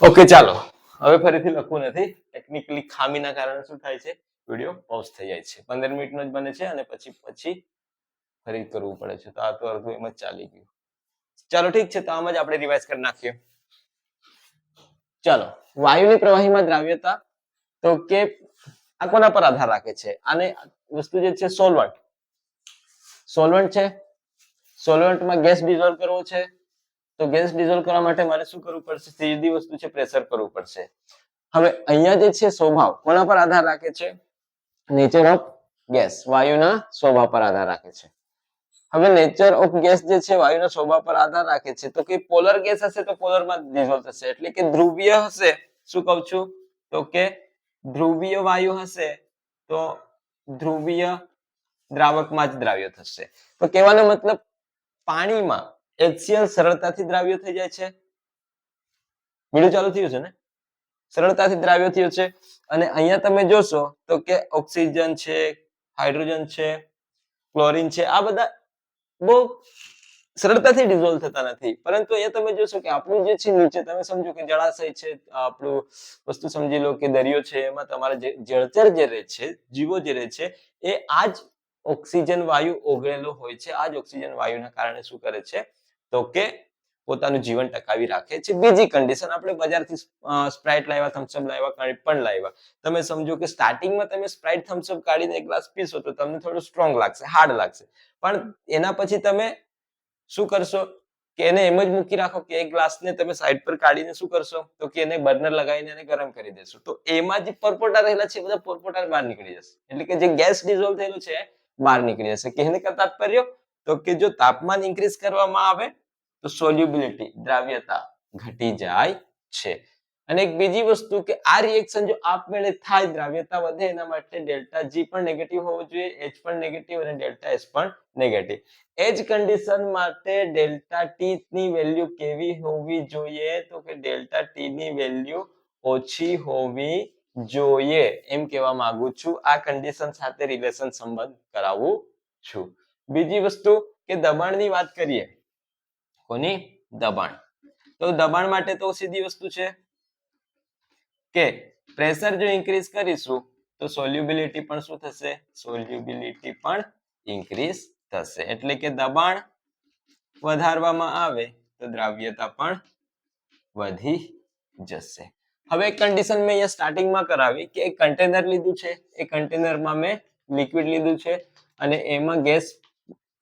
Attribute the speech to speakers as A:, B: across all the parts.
A: Okay ચાલો હવે ફરીથી લખવું નથી ટેકનિકલી ખામીના કારણે શું થાય છે વિડિયો પોઝ થઈ જાય છે 15 મિનિટનો જ બને છે અને પછી ફરી કરવું પડે છે તો આ તો અડધું એમ જ ચાલી ગયું ચાલો ઠીક છે તો આમ જ આપણે રિવાઇઝ કરી નાખીએ ચાલો વાયુની પ્રવાહીમાં દ્રાવ્યતા તો કે આ કોના પર આધાર રાખે છે આને વસ્તુ જે છે સોલ્વન્ટ છે સોલ્વન્ટમાં ગેસ ડિઝોલ્વ કરવો છે તો ગેસ ડિઝોલ્વ કરવા માટે મારે શું કરવું પડશે સીધી વસ્તુ છે પ્રેશર કરવું પડશે હવે અહીંયા જે છે સ્વભાવ કોના પર આધાર રાખે છે નેચર ઓફ ગેસ વાયુના સ્વભાવ પર આધાર રાખે છે હવે નેચર ઓફ ગેસ જે છે વાયુના સ્વભાવ પર આધાર રાખે છે તો કે પોલર ગેસ હશે તો પોલરમાં ડિઝોલ્વ થશે એટલે કે ધ્રુવીય હશે શું કહું છું તો કે ધ્રુવીય વાયુ હશે તો ધ્રુવીય દ્રાવકમાં જ દ્રાવ્ય થશે તો કહેવાનો મતલબ પાણીમાં HCl સરળતાથી દ્રાવ્ય થઈ જાય છે વિડિયો ચાલુ થયું છે ને સરળતાથી દ્રાવ્ય થયું છે અને અહીંયા તમે જોશો તો કે ઓક્સિજન છે હાઇડ્રોજન છે ક્લોરીન છે આ બધા બહુ સરળતાથી ડિઝોલ્વ થતા નથી પરંતુ અહીંયા તમે જોશો કે આપણું જે છે નીચે તમે સમજો કે જળાશય છે આપણું વસ્તુ સમજી લો કે દરિયો છે એમાં તમારે જે જળચર જે રહે છે જીવો જે રહે છે એ આ જ ઓક્સિજન વાયુ ઓગળેલો હોય છે આ જ ઓક્સિજન વાયુના કારણે શું કરે છે તો કે પોતાનું જીવન ટકાવી રાખે છે બીજી કન્ડિશન આપણે બજારથી સ્પ્રાઇટ લાવ્યા થમ્સઅપ લાવ્યા કંઈ પણ લાવ્યા તમે સમજો કે સ્ટાર્ટિંગમાં તમે સ્પ્રાઇટ થમ્સઅપ કાઢીને એક ગ્લાસ પીશો તો તમને થોડું સ્ટ્રોંગ લાગશે હાર્ડ લાગશે પણ એના પછી તમે શું કરશો કે એને એમ જ મૂકી રાખો કે એક ગ્લાસને તમે સાઈડ પર કાઢીને શું કરશો તો કે એને બર્નર લગાવીને એને ગરમ કરી દેશો તો એમાં જે પરપોટા રહેલા છે બધા પરપોટા બહાર નીકળી જશે એટલે કે જે ગેસ ડિઝોલ્વ થયેલું છે બહાર નીકળી જશે કે એને તાત્પર્ય તો કે જો તાપમાન ઇન્ક્રીઝ કરવામાં આવે તો સોલ્યુબિલિટી દ્રાવ્યતા ઘટી જાય છે અને એક બીજી વસ્તુ કે આ રિએક્શન જો આપમેળે થાય દ્રાવ્યતા વધે એના માટે ડેલ્ટા G પણ નેગેટિવ હોવો જોઈએ H પણ નેગેટિવ અને ડેલ્ટા S પણ નેગેટિવ એ જ કન્ડિશન માટે ડેલ્ટા T ની વેલ્યુ કેવી હોવી જોઈએ તો કે ડેલ્ટા T ની વેલ્યુ ઓછી હોવી જોઈએ એમ કહેવા માંગુ છું આ કન્ડિશન સાથે રિલેશન સંબંધ કરાવું છું બીજી વસ્તુ કે દબાણની વાત કરીએ કોની દબાણ તો દબાણ માટે તો સીધી વસ્તુ છે કે પ્રેશર જો ઇન્ક્રીઝ કરીશું તો સોલ્યુબિલિટી પણ શું થશે સોલ્યુબિલિટી પણ ઇન્ક્રીઝ થશે એટલે કે દબાણ વધારવામાં આવે તો દ્રાવ્યતા પણ વધી જશે હવે એક કન્ડિશન મેં અહીંયા સ્ટાર્ટિંગમાં કરાવી કે એક કન્ટેનર લીધું છે એ કન્ટેનરમાં મેં લિક્વિડ લીધું છે અને એમાં ગેસ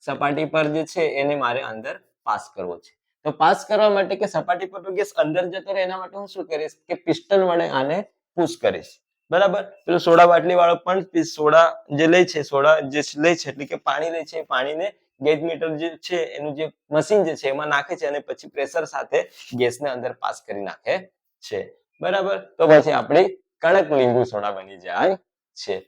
A: સપાટી પર જે છે એને મારે અંદર પાસ કરવો છે તો પાસ કરવા માટે કે સપાટી પરનો ગેસ અંદર જતો રહે એના માટે હું શું કરીશ કે પિસ્ટન વડે આને પુશ કરીશ બરાબર પેલો સોડા બાટલી વાળો પણ સોડા જે લે છે સોડા જે લે છે એટલે કે પાણી લે છે પાણીને ગેજ મીટર જે છે એનું જે મશીન જે છે એમાં નાખે છે અને પછી પ્રેશર સાથે ગેસને અંદર પાસ કરી નાખે છે બરાબર તો પછી આપણી કડક લીંબુ સોડા બની જાય છે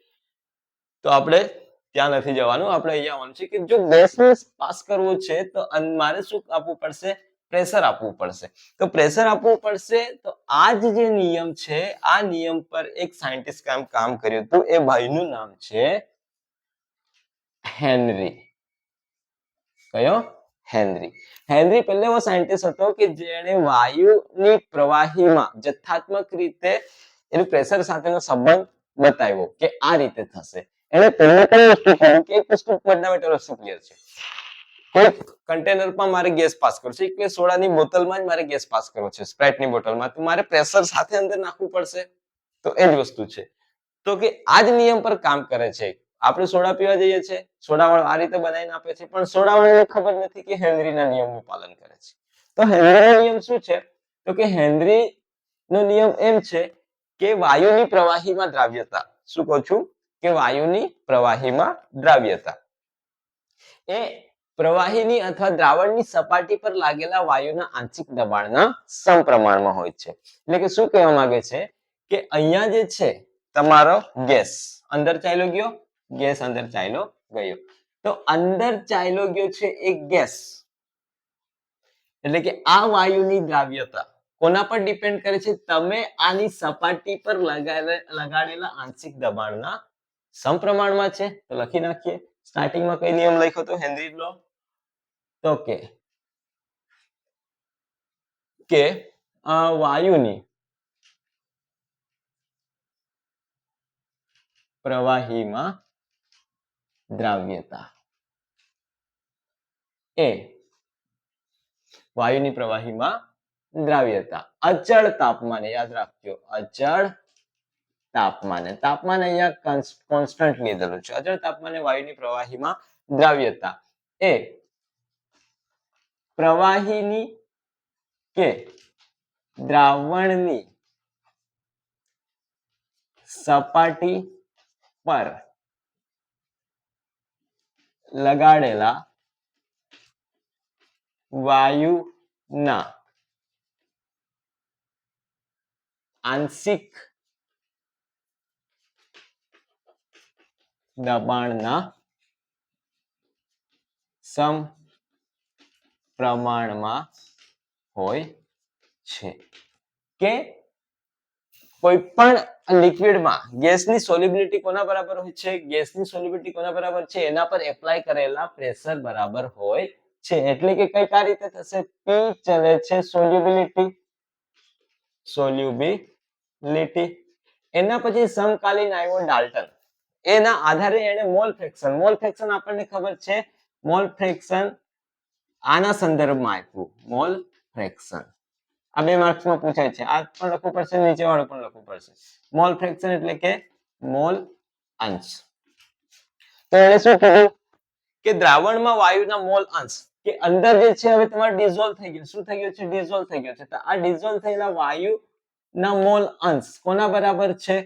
A: તો આપણે ત્યાં નથી જવાનું આપણે અહીંયા આવવાનું છે કે જો ગેસને પાસ કરવો છે તો મારે શું આપવું પડશે પ્રેશર આપવું પડશે તો પ્રેશર આપવું પડશે તો આ જે નિયમ છે આ નિયમ પર એક સાયન્ટિસ્ટ કામ કર્યું હતું એ ભાઈનું નામ છે હેનરી કયો હેનરી પહેલો એવો સાયન્ટિસ્ટ હતો કે જેણે વાયુની પ્રવાહીમાં જથ્થાત્મક રીતે એનું પ્રેશર સાથેનો સંબંધ બતાવ્યો કે આ રીતે થશે એને પહેલે કઈ વસ્તુ કહ્યું કે એક વસ્તુ ફંડામેન્ટલ વસ્તુ ક્લિયર છે કોઈ કન્ટેનરમાં મારે ગેસ પાસ કરવો છે એટલે સોડાની બોટલમાં જ મારે ગેસ પાસ કરવો છે સ્પ્રાઇટની બોટલમાં તો મારે પ્રેશર સાથે અંદર નાખવું પડશે તો એ જ વસ્તુ છે તો કે આ જ નિયમ પર કામ કરે છે આપણે સોડા પીવા જઈએ છીએ સોડાવાળો આ રીતે બનાવીને આપે છે પણ સોડાવાળાને ખબર નથી કે હેનરીના નિયમનું પાલન કરે છે તો હેનરીનો નિયમ શું છે તો કે હેનરીનો નિયમ એમ છે કે વાયુની પ્રવાહીમાં દ્રાવ્યતા શું કહું છું કે વાયુની પ્રવાહીમાં દ્રાવ્યતા એ પ્રવાહીની અથવા દ્રાવણની સપાટી પર લાગેલા વાયુના આંશિક દબાણના સમપ્રમાણમાં હોય છે એટલે કે શું કહેવા માંગે છે કે અહીંયા જે છે તમારો ગેસ અંદર ચાલ્યો ગયો ગેસ અંદર ચાલ્યો ગયો તો અંદર ચાલ્યો ગયો છે એક ગેસ એટલે કે આ વાયુની દ્રાવ્યતા કોના પર ડિપેન્ડ કરે છે તમે આની સપાટી પર લગાડેલા આંશિક દબાણના સમપ્રમાણમાં છે તો લખી નાખીએ સ્ટાર્ટિંગમાં કઈ નિયમ લખ્યો તો હેનરી લો તો કે કે વાયુની પ્રવાહીમાં દ્રાવ્યતા એ વાયુની પ્રવાહીમાં દ્રાવ્યતા અચળ તાપમાને, યાદ રાખજો અચળ તાપમાને, તાપમાન અહીંયા કોન્સ્ટન્ટ લીધેલું છે. અચળ તાપમાને વાયુની પ્રવાહીમાં દ્રાવ્યતા એ પ્રવાહીની કે દ્રાવણની સપાટી પર લગાડેલા વાયુના આંશિક દબાણના સમપ્રમાણમાં હોય છે. કે કોઈ પણ લિક્વિડમાં ગેસની સોલ્યુબિલિટી કોના બરાબર હોય છે? ગેસની સોલ્યુબિલિટી કોના બરાબર છે? એના પર એપ્લાય કરેલા પ્રેશર બરાબર હોય છે. એટલે કે કઈ આ રીતે થશે, P ચલે છે સોલ્યુબિલિટી. એના પછી સમકાલીન આવ્યો ડાલ્ટન. એના આધારે એને મોલ ફ્રેક્શન આપણને ખબર છે. મોલ ફ્રેક્શન આના સંદર્ભમાં આપ્યું, મોલ ફ્રેક્શન. આ 2 માર્ક્સમાં પૂછાય છે. આ પણ લખવું પડશે, નીચે વાળું પણ લખવું પડશે. મોલ ફ્રેક્શન એટલે કે મોલ અંશ. તો એને શું કીધું કે દ્રાવણમાં વાયુના મોલ અંશ કે અંદર જે છે હવે તમારે ડિઝોલ્વ થઈ ગયું. શું થઈ ગયું છે? ડિઝોલ્વ થઈ ગયું છે. તો આ ડિઝોલ્વ થયેલા વાયુના મોલ અંશ કોના બરાબર છે?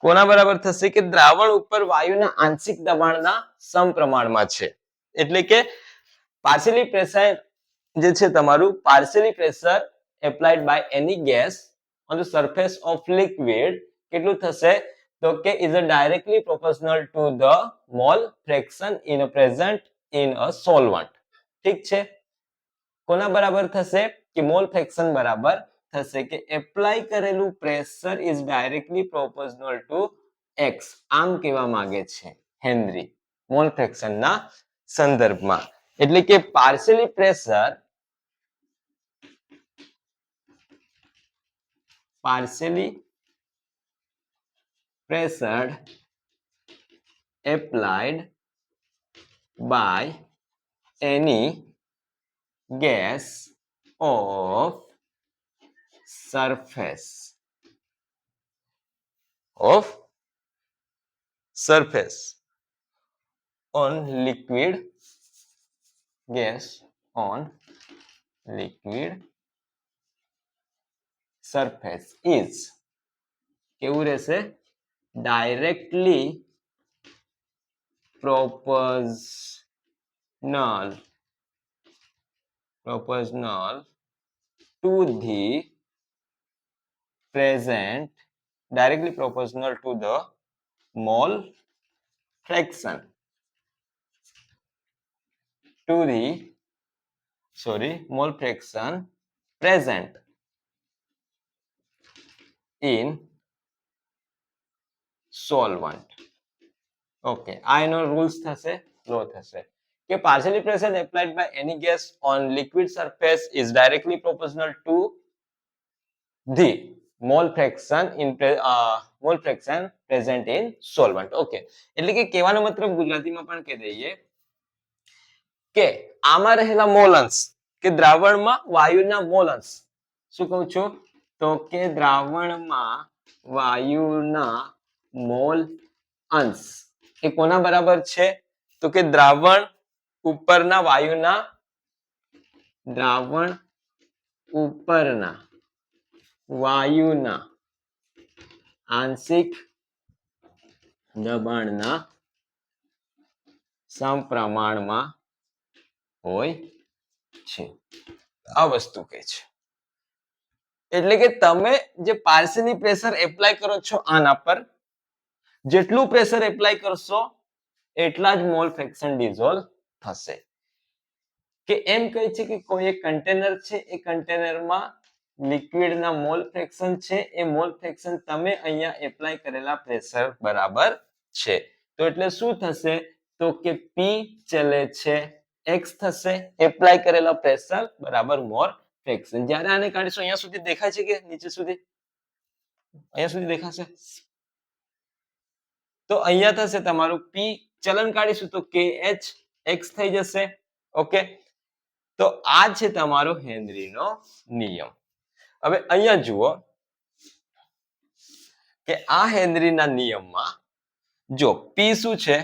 A: કોના બરાબર થશે કે દ્રાવણ ઉપર વાયુના આંશિક દબાણના સમપ્રમાણમાં છે. એટલે કે પાર્શિયલી પ્રેશર જે છે તમારું, partially pressure applied by any gas on the surface of liquid કેટલું થશે? તો કે is directly proportional to the mole fraction in present in a solvent. ઠીક છે. કોના બરાબર થશે કે મોલ ફ્રેક્શન બરાબર થશે કે એપ્લાય કરેલું pressure is directly proportional two x. આમ કહેવા માંગે છે હેનરી મોલ ફ્રેક્શનના સંદર્ભમાં. એટલે કે partially pressured applied by any gas of surface on liquid gas on liquid surface is કેવું રહેશે? directly proportional to the present, directly proportional to the mole fraction mole fraction present in solvent. Okay, આ એનો rules થશે, લો થશે કે partially pressure applied by any gas on liquid surface is directly proportional to the mole fraction present in solvent. Okay, એટલે કે કહેવાનો મતલબ ગુજરાતીમાં પણ કહી દઈએ કે આમાં રહેલા મોલ અંશ કે દ્રાવણમાં વાયુના મોલ અંશ, શું કહું છું? તો કે દ્રાવણમાં વાયુના મોલ અંશ એ કોના બરાબર છે? તો કે દ્રાવણ ઉપરના વાયુના આંશિક દબાણના સમપ્રમાણમાં હોય છે. આ વસ્તુ કહે છે. એટલે કે તમે જે પાર્શિયલી પ્રેશર એપ્લાય કરો છો આના પર, જેટલું પ્રેશર એપ્લાય કરશો એટલા જ મોલ ફ્રેક્શન ડિઝોલ્વ થશે. કે એમ કહે છે કે કોઈ એક કન્ટેનર છે, એ કન્ટેનરમાં લિક્વિડના મોલ ફ્રેક્શન છે, એ મોલ ફ્રેક્શન તમે અહીંયા એપ્લાય કરેલા પ્રેશર બરાબર છે. તો એટલે શું થશે? તો કે P ચલે છે x થશે, એપ્લાય કરેલા પ્રેશર બરાબર મોલ ફ્રેક્શન. જ્યારે આને કાઢીશું અહીંયા સુધી દેખાય છે કે નીચે સુધી? અહીંયા સુધી દેખાશે. તો અહીંયા થશે તમારું p ચલન કાઢીશું તો kh x થઈ જશે. ઓકે, તો આ છે તમારો હેનરીનો નિયમ. હવે અહીંયા જુઓ કે આ હેનરીના નિયમમાં જો p શું છે?